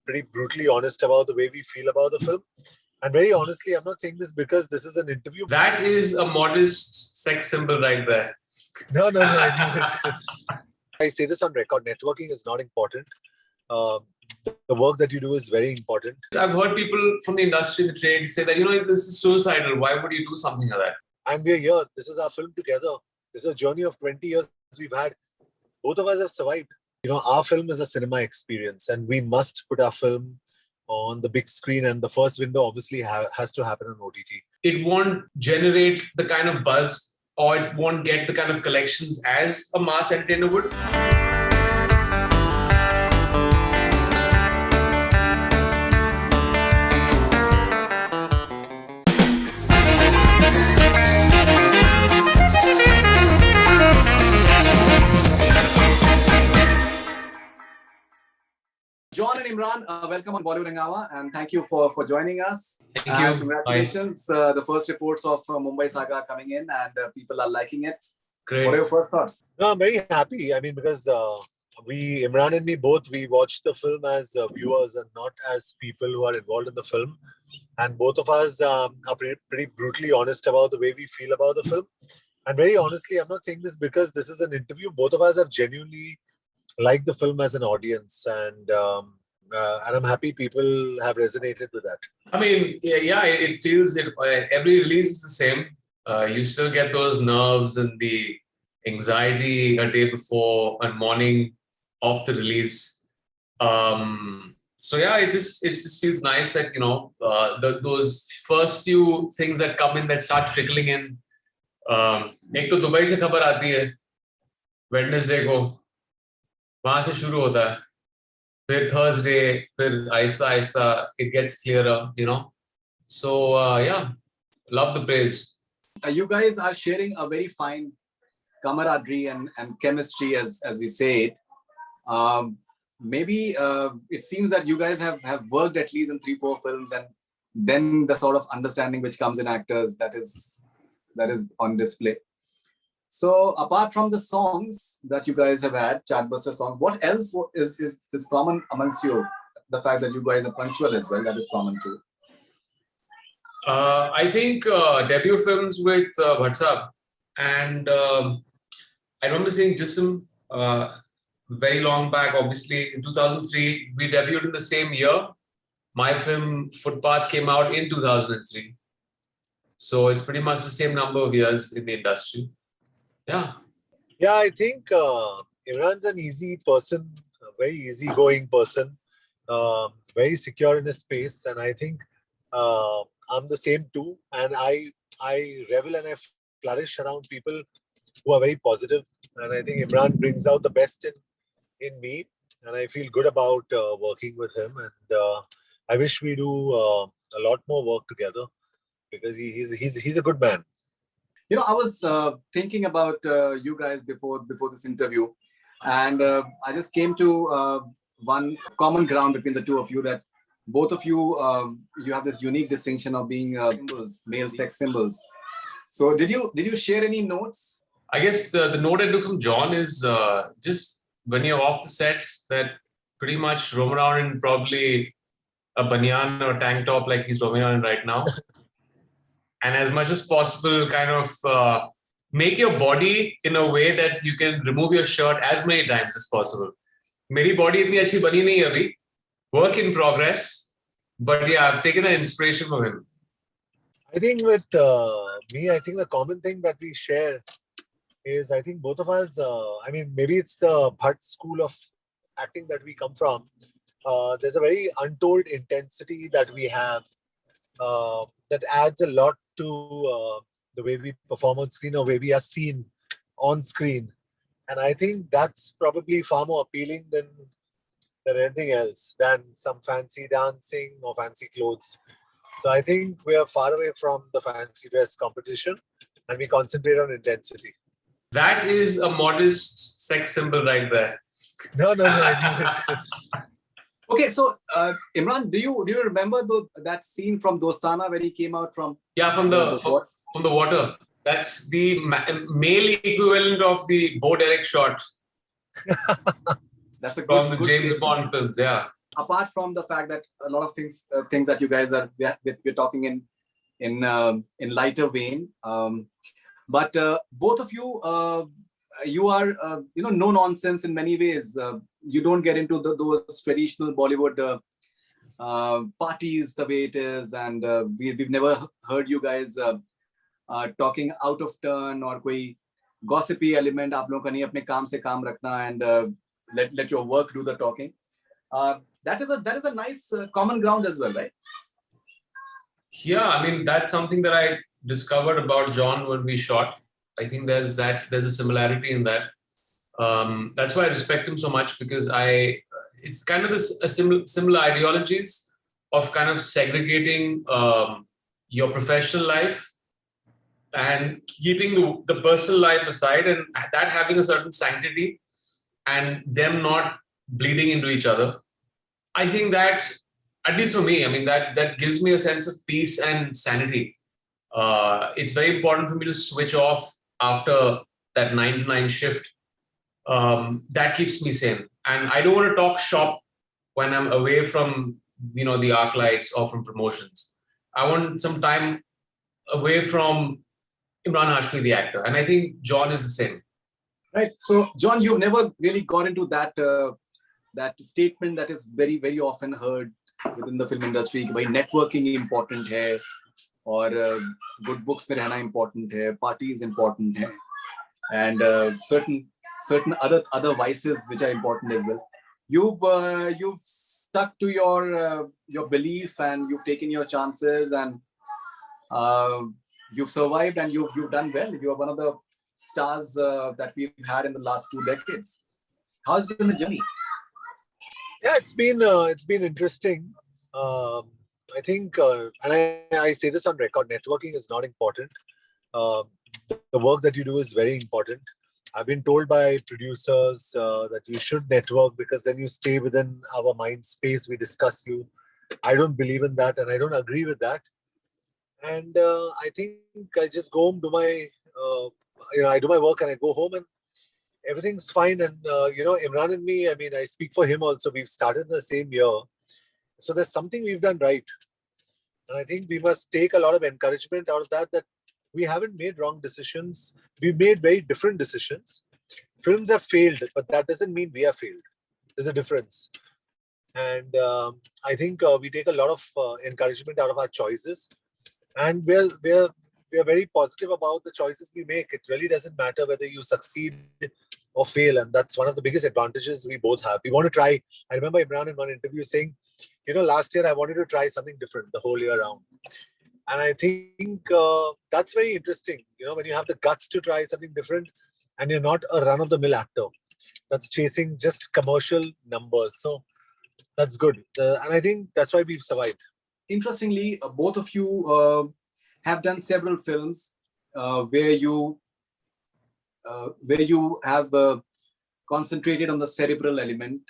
pretty brutally honest about the way we feel about the film. And very honestly, I'm not saying this because this is an interview. That is a modest sex symbol right there. No, I knew it. I say this on record. Networking is not important. The work that you do is very important. I've heard people from the industry, the trade, say that, this is suicidal. Why would you do something like that? And we're here. This is our film together. This is a journey of 20 years we've had. Both of us have survived. Our film is a cinema experience, and we must put our film on the big screen, and the first window obviously has to happen on OTT. It won't generate the kind of buzz, or it won't get the kind of collections as a mass entertainer would. John and Imran, welcome on Bollywood Hungama, and thank you for joining us. Thank you. Congratulations. The first reports of Mumbai Saga coming in, and people are liking it. Great. What are your first thoughts? No, I'm very happy. Because Imran and me both, we watched the film as viewers and not as people who are involved in the film. And both of us are pretty brutally honest about the way we feel about the film. And very honestly, I'm not saying this because this is an interview. Both of us have genuinely liked the film as an audience, and I'm happy people have resonated with that. It feels every release is the same. You still get those nerves and the anxiety a day before and morning of the release. It just feels nice that those first few things that come in, that start trickling in. एक तो Dubai से खबर आती है Wednesday को, वहां से शुरू होता है, फिर थर्सडे, फिर Aahista Aahista it gets clearer, So love the praise. You guys are sharing a very fine camaraderie and chemistry, as we say it. Maybe it seems that you guys have worked at least in 3-4 films, and then the sort of understanding which comes in actors that is on display. So apart from the songs that you guys have had, chartbuster songs, what else is common amongst you? The fact that you guys are punctual as well, that is common too. I think debut films with WhatsApp, and I remember seeing Jism very long back. Obviously, in 2003, we debuted in the same year. My film Footpath came out in 2003, so it's pretty much the same number of years in the industry. Yeah, I think Imran's an easy person, a very easygoing person, very secure in his space, and I think I'm the same too. And I revel and I flourish around people who are very positive, and I think Imran brings out the best in me, and I feel good about working with him, and I wish we do a lot more work together because he's a good man. I was thinking about you guys before this interview, and I just came to one common ground between the two of you, that both of you you have this unique distinction of being symbols, male sex symbols. So did you share any notes? I guess the note I took from John is just when you're off the set, that pretty much roam around in probably a banyan or tank top like he's roaming around right now. And as much as possible, kind of make your body in a way that you can remove your shirt as many times as possible. Meri body itni achhi bani nahi hai abhi. Work in progress. But I've taken an inspiration from him. I think with me, I think the common thing that we share is, I think both of us, maybe it's the Bhatt school of acting that we come from. There's a very untold intensity that we have that adds a lot to the way we perform on screen or way we are seen on screen. And I think that's probably far more appealing than anything else, than some fancy dancing or fancy clothes. So I think we are far away from the fancy dress competition, and we concentrate on intensity. That is a modest sex symbol right there. No, I knew it. Okay, so Imran, do you remember that scene from Dostana where he came out from? Yeah, from the water. That's the male equivalent of the Bo Derek shot. That's a from the James Bond films. Yeah. apart from the fact that a lot of things that you guys are we're talking in lighter vein, but both of you you are no nonsense in many ways. You don't get into those traditional Bollywood parties the way it is, and we've never heard you guys talking out of turn or कोई gossipy element. आप लोगों का नहीं, अपने काम से काम रखना, and let your work do the talking. That is a nice common ground as well, right? Yeah, I mean, that's something that I discovered about John when we shot. I think there's a similarity in that. That's why I respect him so much, because it's kind of similar ideologies of kind of segregating your professional life and keeping the personal life aside, and that having a certain sanctity and them not bleeding into each other. I think that, at least for me, I mean, that gives me a sense of peace and sanity. It's very important for me to switch off after that 9 to 9 shift. That keeps me sane. And I don't want to talk shop when I'm away from, the arc lights or from promotions. I want some time away from Imran Hashmi, the actor. And I think John is the same. Right. So, John, you've never really got into that that statement that is very, very often heard within the film industry. Why networking important hai, or good books mein rehna important hai, parties important hai, and certain other vices which are important as well. You've stuck to your belief, and you've taken your chances, and you've survived, and you've done well. You are one of the stars that we've had in the last 2 decades. How's been the journey? Yeah, it's been interesting. I think, and I say this on record, networking is not important. The work that you do is very important. I've been told by producers that you should network because then you stay within our mind space. We discuss you. I don't believe in that, and I don't agree with that. And I think I just go home, do my, I do my work, and I go home, and everything's fine. And Imran and me, I mean, I speak for him also. We've started in the same year, so there's something we've done right, and I think we must take a lot of encouragement out of that. That we haven't made wrong decisions. We've made very different decisions. Films have failed, but that doesn't mean we have failed. There's a difference. And I think we take a lot of encouragement out of our choices. And we're very positive about the choices we make. It really doesn't matter whether you succeed or fail. And that's one of the biggest advantages we both have. We want to try. I remember Imran in one interview saying, last year I wanted to try something different the whole year round. And I think that's very interesting, when you have the guts to try something different and you're not a run-of-the-mill actor that's chasing just commercial numbers. So that's good. And I think that's why we've survived. Interestingly, both of you have done several films where you have concentrated on the cerebral element,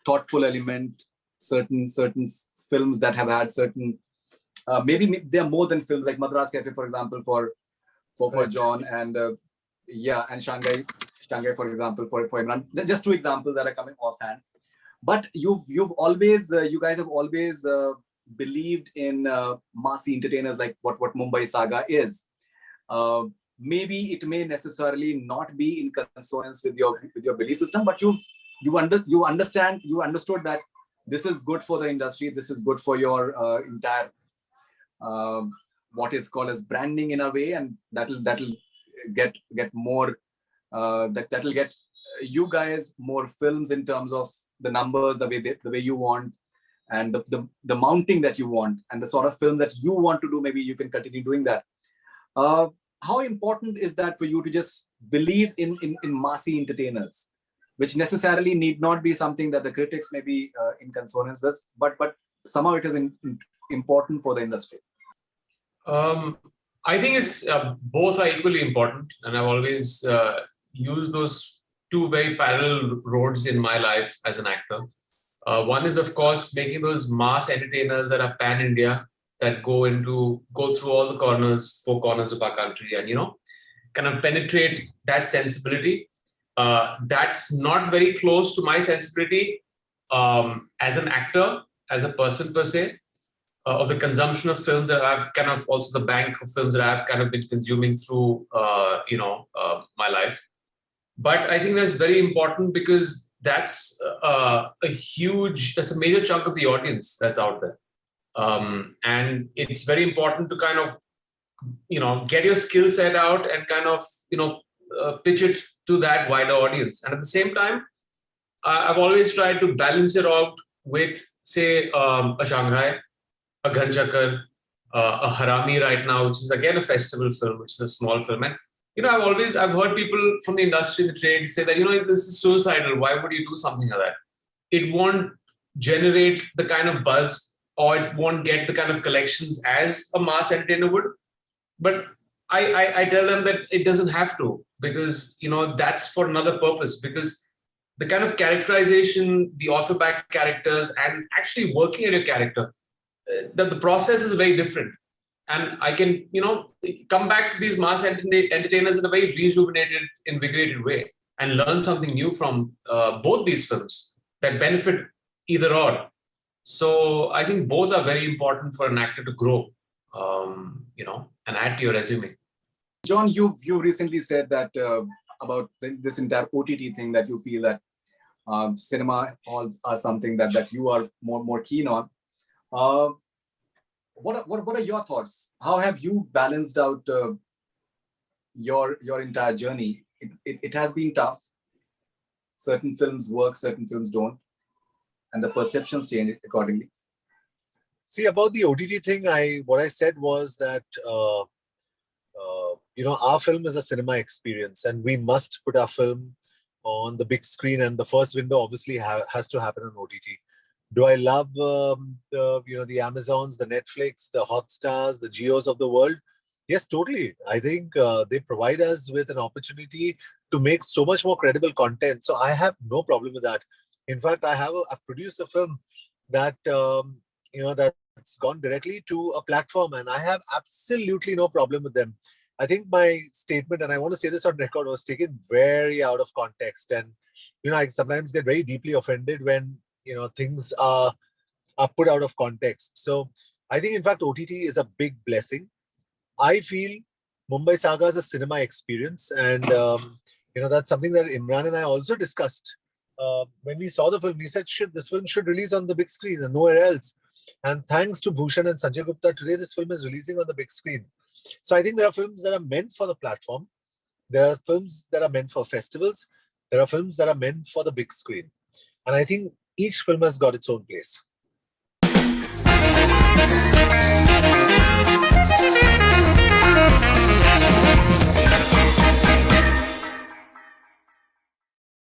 thoughtful element, certain films that have had certain maybe they're more than films, like Madras Cafe, for example, for right. John, and and Shanghai, for example, for Imran. Just 2 examples that are coming offhand. But you guys have always believed in massy entertainers, like what Mumbai Saga is. Maybe it may necessarily not be in consonance with your belief system, but you understood that this is good for the industry. This is good for your entire what is called as branding in a way, and that'll get more that'll get you guys more films in terms of the numbers, the way you want, and the mounting that you want, and the sort of film that you want to do. Maybe you can continue doing that. How important is that for you to just believe in massy entertainers, which necessarily need not be something that the critics may be in consonance with, but somehow it is important for the industry? I think it's both are equally important, and I've always used those 2 very parallel roads in my life as an actor. One is, of course, making those mass entertainers that are pan-India, that go through all the 4 corners of our country, and kind of penetrate that sensibility. That's not very close to my sensibility, as an actor, as a person per se, of the consumption of films that I've kind of also the bank of films that I've kind of been consuming through, my life. But I think that's very important because that's that's a major chunk of the audience that's out there. And it's very important to kind of, get your skill set out and kind of, pitch it to that wider audience. And at the same time, I've always tried to balance it out with, say, a Shanghai, a Ghanchakar, a Harami right now, which is again a festival film, which is a small film. And I've heard people from the industry, the trade, say that this is suicidal. Why would you do something like that? It won't generate the kind of buzz, or it won't get the kind of collections as a mass entertainer would. But I tell them that it doesn't have to, because that's for another purpose. Because the kind of characterization, the author-backed characters, and actually working at your character, the process is very different. And I can, come back to these mass entertainers in a very rejuvenated, invigorated way and learn something new from both these films that benefit either or. So I think both are very important for an actor to grow, and add to your resume. John, you've recently said that about this entire OTT thing, that you feel that cinema halls are something that you are more keen on. What are your thoughts? How have you balanced out your entire journey? It has been tough. Certain films work, certain films don't, and the perceptions change accordingly. See, about the OTT thing, what I said was that our film is a cinema experience, and we must put our film on the big screen. And the first window obviously has to happen on OTT. Do I love the Amazons, the Netflix, the Hotstars, the Jios of the world? Yes, totally. I think they provide us with an opportunity to make so much more credible content. So I have no problem with that. In fact, I've produced a film that that's gone directly to a platform, and I have absolutely no problem with them. I think my statement, and I want to say this on record, was taken very out of context. And I sometimes get very deeply offended when things are put out of context. So I think, in fact, OTT is a big blessing. I feel Mumbai Saga is a cinema experience, and that's something that Imran and I also discussed when we saw the film. We said, this film should release on the big screen and nowhere else. And thanks to Bhushan and Sanjay Gupta, today this film is releasing on the big screen. So I think there are films that are meant for the platform. There are films that are meant for festivals. There are films that are meant for the big screen. And I think each film has got its own place.